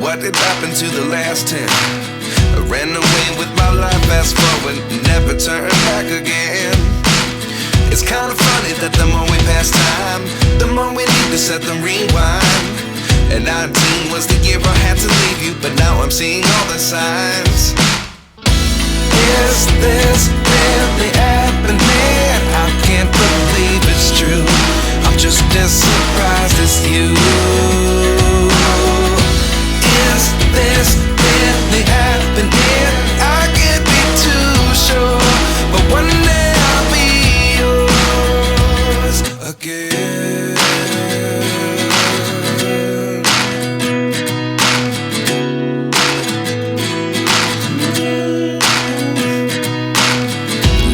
what did happen to the last 10? I ran away with my life, fast forward, never turn back again. It's kinda funny that the more we pass time, the more we need to set the rewind. And 19 was the year I had to leave you, but now I'm seeing all the signs. Is this really happening? I can't believe it's true. I'm just as surprised as you. Is this really happening? I can't be too sure, but one day I'll be yours again.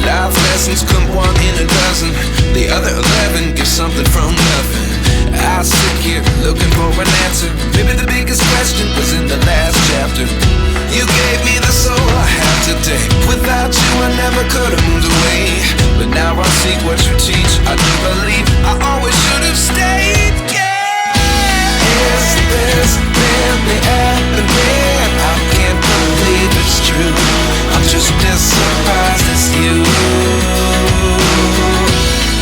Life lessons come one in a dozen. The other 11 give something from nothing. I sit here looking for an answer. Maybe the biggest question was in the last chapter. You gave me the soul I have today. Without you I never could have moved away. But now I see what you teach. I do believe I always should have stayed. Yeah. Is this really happening? I can't believe it's true. I'm just as surprised as you.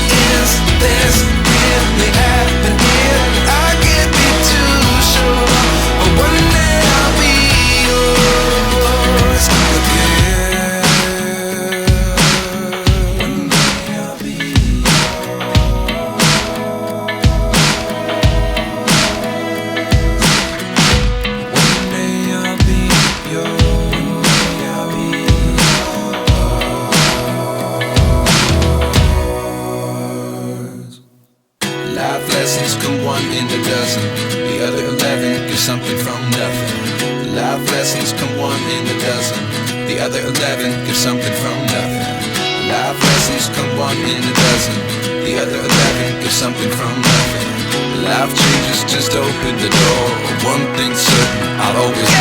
Is this really happening? I can't be too sure, but one day I'll be yours again. One day I'll be One day I'll be yours. I'll be yours. Life lessons come one in a dozen. The other 11 give something from nothing. Life lessons come one in a dozen. The other 11 give something from nothing. Life lessons come one in a dozen. The other 11 give something from nothing. Life changes just open the door. One thing's certain, I'll always